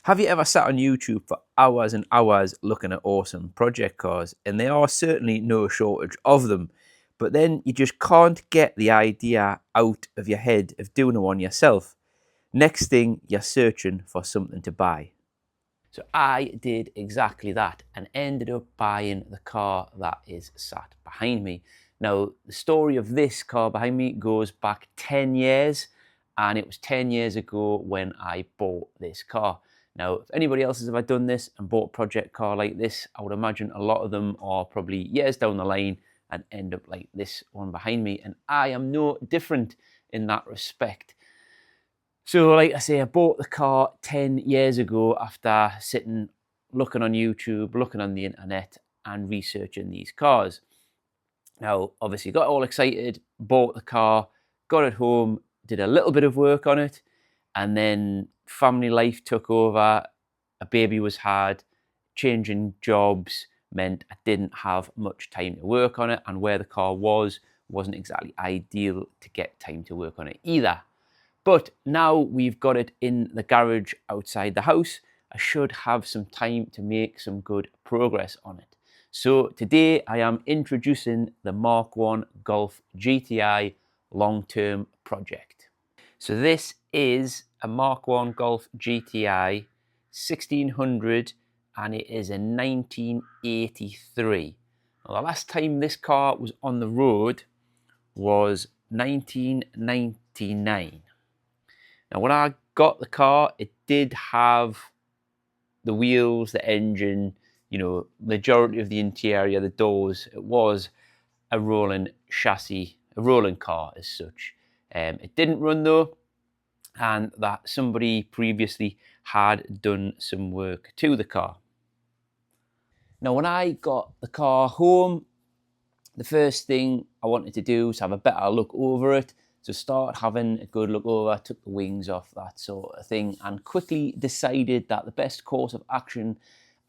Have you ever sat on YouTube for hours and hours looking at awesome project cars? And there are certainly no shortage of them. But then you just can't get the idea out of your head of doing one yourself. Next thing, you're searching for something to buy. So I did exactly that and ended up buying the car that is sat behind me. Now, the story of this car behind me goes back 10 years, and it was 10 years ago when I bought this car. Now, if anybody else has ever done this and bought a project car like this, I would imagine a lot of them are probably years down the line and end up like this one behind me. And I am no different in that respect. So like I say, I bought the car 10 years ago after sitting, looking on YouTube, looking on the internet and researching these cars. Now, obviously got all excited, bought the car, got it home, did a little bit of work on it, and then family life took over, a baby was had, changing jobs meant I didn't have much time to work on it, and where the car wasn't exactly ideal to get time to work on it either. But now we've got it in the garage outside the house, I should have some time to make some good progress on it. So today I am introducing the Mk1 Golf GTI long-term project. So this is a Mk1 Golf GTI 1600 and it is a 1983. Now, the last time this car was on the road was 1999. Now, when I got the car, it did have the wheels, the engine, majority of the interior, the doors. It was a rolling chassis, a rolling car as such. It didn't run though, and that somebody previously had done some work to the car. Now, when I got the car home, the first thing I wanted to do was have a better look over it. So start having a good look over, took the wings off, that sort of thing, and quickly decided that the best course of action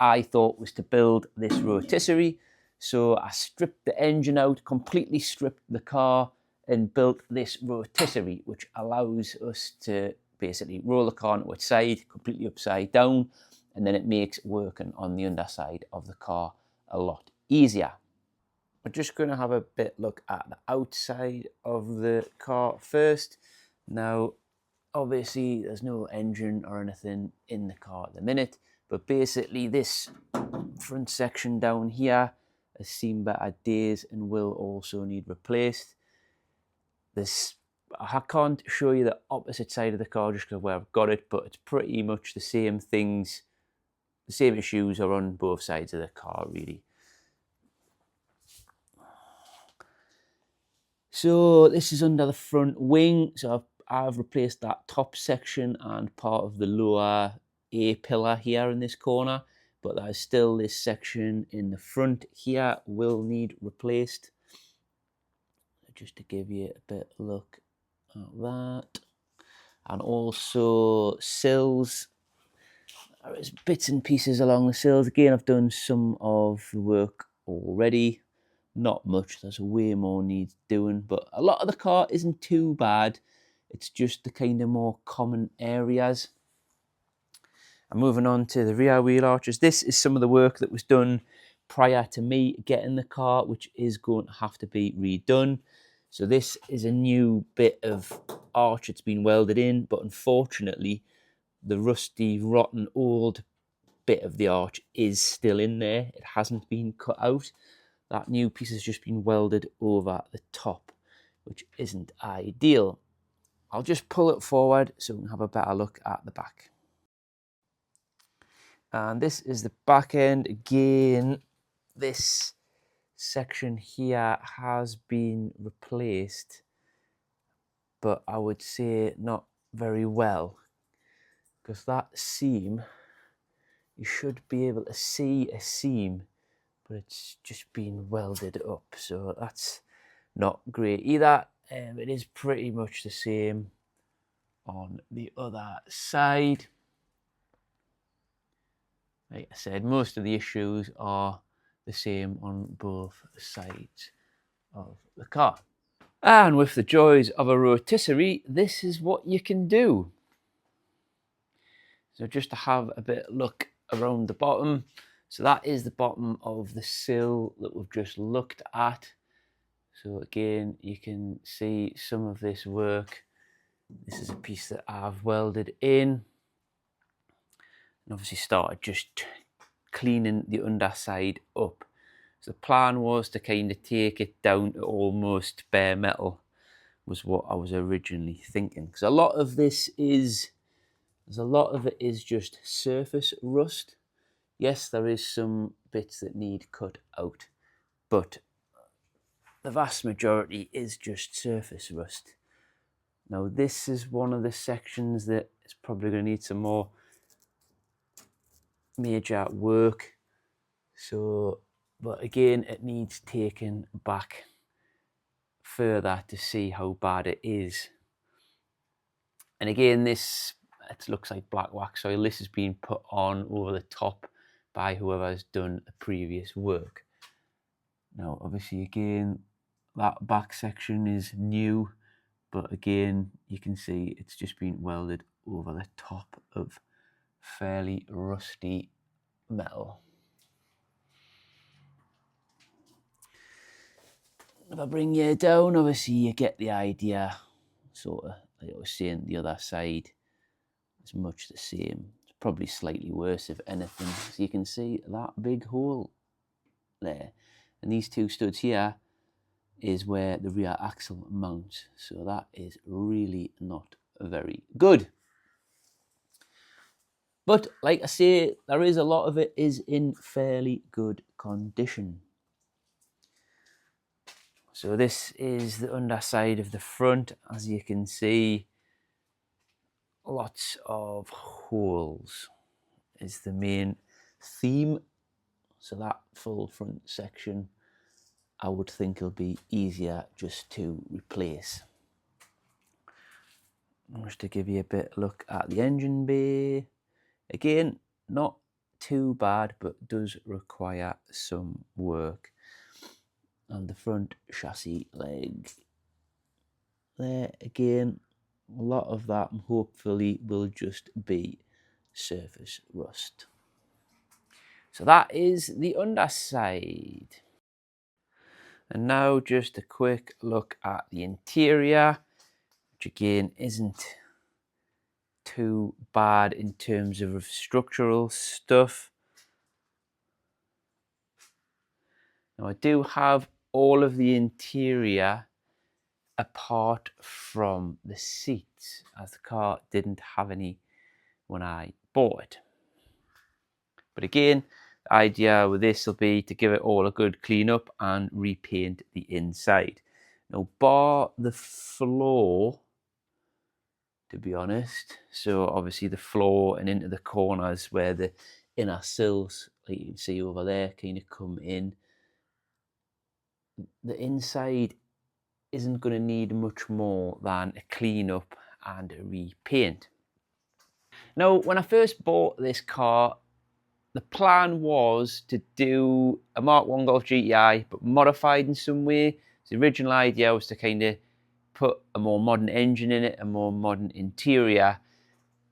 I thought was to build this rotisserie. So I stripped the engine out, completely stripped the car and built this rotisserie, which allows us to basically roll the car onto its side, completely upside down, and then it makes working on the underside of the car a lot easier. We're just going to have a bit look at the outside of the car first. Now, obviously, there's no engine or anything in the car at the minute, but basically this front section down here has seen better days and will also need replaced. I can't show you the opposite side of the car just because where I've got it, but it's pretty much the same things, the same issues are on both sides of the car, really. So this is under the front wing. So I've replaced that top section and part of the lower A pillar here in this corner, but there's still this section in the front here will need replaced. Just to give you a bit of a look at that. And also sills. There's bits and pieces along the sills. Again, I've done some of the work already. Not much, there's way more needs doing, but a lot of the car isn't too bad. It's just the kind of more common areas. I'm moving on to the rear wheel arches. This is some of the work that was done prior to me getting the car, which is going to have to be redone. So this is a new bit of arch that's been welded in, but unfortunately the rusty, rotten, old bit of the arch is still in there. It hasn't been cut out. That new piece has just been welded over the top, which isn't ideal. I'll just pull it forward so we can have a better look at the back. And this is the back end. Again, this section here has been replaced, but I would say not very well, because that seam, you should be able to see a seam, but it's just been welded up, so that's not great either. It is pretty much the same on the other side. Like I said, most of the issues are the same on both sides of the car. And with the joys of a rotisserie, this is what you can do. So just to have a bit of look around the bottom. So that is the bottom of the sill that we've just looked at. So again, you can see some of this work. This is a piece that I've welded in. And obviously started just cleaning the underside up. So the plan was to kind of take it down to almost bare metal, was what I was originally thinking. Because a lot of this is, a lot of it is just surface rust. Yes, there is some bits that need cut out, but the vast majority is just surface rust. Now this is one of the sections that is probably going to need some more major work. So, but again, it needs taking back further to see how bad it is. And again, this, it looks like black wax oil. This has been put on over the top by whoever has done the previous work. Now, obviously, again, that back section is new, but again, you can see it's just been welded over the top of fairly rusty metal. If I bring you down, obviously you get the idea, sort of, like I was saying, the other side is much the same. It's probably slightly worse, if anything. So you can see that big hole there. And these two studs here is where the rear axle mounts. So that is really not very good. But like I say, there is a lot of it is in fairly good condition. So this is the underside of the front. As you can see, lots of holes is the main theme. So that full front section, I would think will be easier just to replace. Just to give you a bit of a look at the engine bay. Again, not too bad, but does require some work. And the front chassis leg there, again, a lot of that hopefully will just be surface rust. So that is the underside. And now just a quick look at the interior, which again isn't too bad in terms of structural stuff. Now I do have all of the interior apart from the seats, as the car didn't have any when I bought it. But again, the idea with this will be to give it all a good clean up and repaint the inside. Now, bar the floor, to be honest, so obviously the floor and into the corners where the inner sills, like you can see over there, kind of come in. The inside isn't going to need much more than a clean up and a repaint. Now, when I first bought this car, the plan was to do a Mk1 Golf GTI, but modified in some way. The original idea was to kind of put a more modern engine in it, a more modern interior,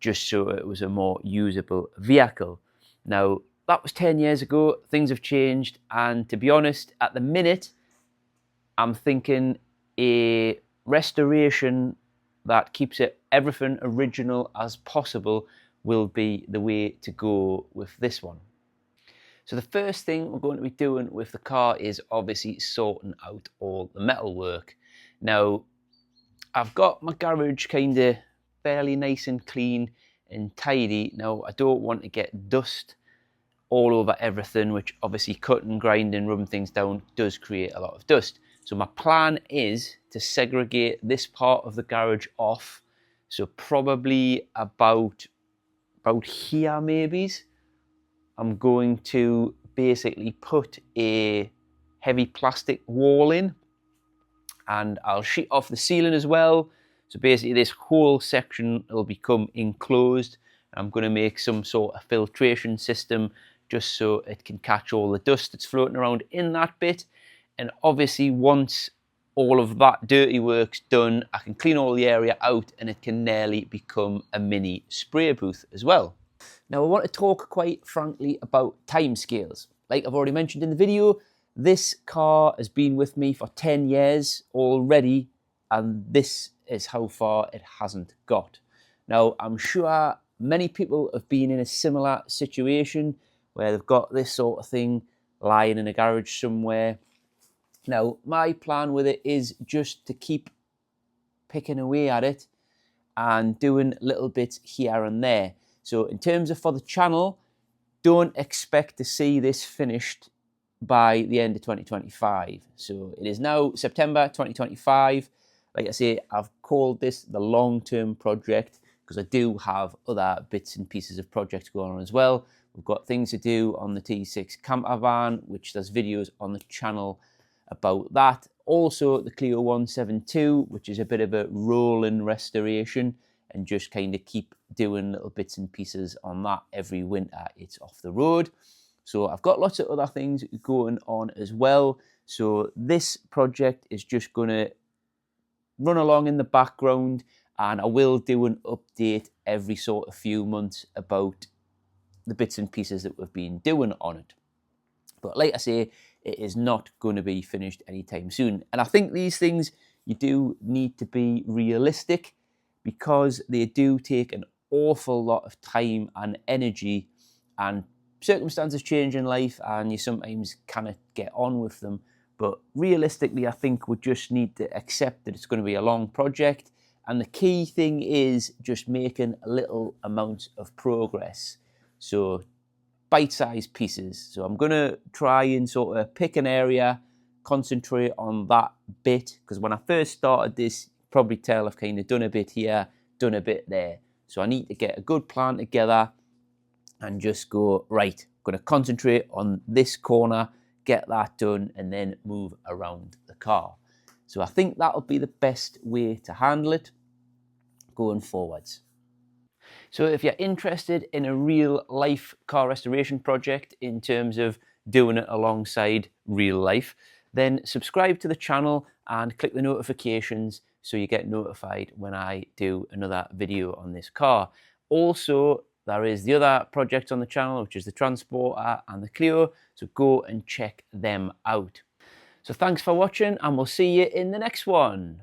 just so it was a more usable vehicle. Now, that was 10 years ago. Things have changed. And to be honest, at the minute, I'm thinking a restoration that keeps it everything original as possible will be the way to go with this one. So the first thing we're going to be doing with the car is obviously sorting out all the metal work. Now, I've got my garage kind of fairly nice and clean and tidy. Now, I don't want to get dust all over everything, which obviously cutting, grinding, rubbing things down does create a lot of dust. So my plan is to segregate this part of the garage off. So probably about here maybe. I'm going to basically put a heavy plastic wall in, and I'll sheet off the ceiling as well. So basically this whole section will become enclosed. I'm going to make some sort of filtration system just so it can catch all the dust that's floating around in that bit. And obviously once all of that dirty work's done, I can clean all the area out and it can nearly become a mini spray booth as well. Now, I want to talk quite frankly about timescales. Like I've already mentioned in the video, this car has been with me for 10 years already, and this is how far it hasn't got. Now, I'm sure many people have been in a similar situation where they've got this sort of thing lying in a garage somewhere. Now, my plan with it is just to keep picking away at it and doing little bits here and there. So in terms of for the channel, don't expect to see this finished by the end of 2025. So it is now September 2025. Like I say, I've called this the long-term project because I do have other bits and pieces of projects going on as well. We've got things to do on the T6 camper van, which there's videos on the channel about that. Also the Clio 172, which is a bit of a rolling restoration, and just kind of keep doing little bits and pieces on that every winter it's off the road. So I've got lots of other things going on as well. So this project is just going to run along in the background, and I will do an update every sort of few months about the bits and pieces that we've been doing on it. But like I say, it is not going to be finished anytime soon. And I think these things, you do need to be realistic because they do take an awful lot of time and energy, and circumstances change in life and you sometimes cannot get on with them. But realistically, I think we just need to accept that it's going to be a long project. And the key thing is just making a little amount of progress. So bite-sized pieces. So I'm going to try and sort of pick an area, concentrate on that bit, because when I first started this, you probably tell I've kind of done a bit here, done a bit there. So I need to get a good plan together and just go, right, I'm going to concentrate on this corner, get that done, and then move around the car. So I think that'll be the best way to handle it going forwards. So if you're interested in a real life car restoration project in terms of doing it alongside real life, then subscribe to the channel and click the notifications so you get notified when I do another video on this car. Also, there is the other projects on the channel, which is the Transporter and the Clio, so go and check them out. So thanks for watching, and we'll see you in the next one.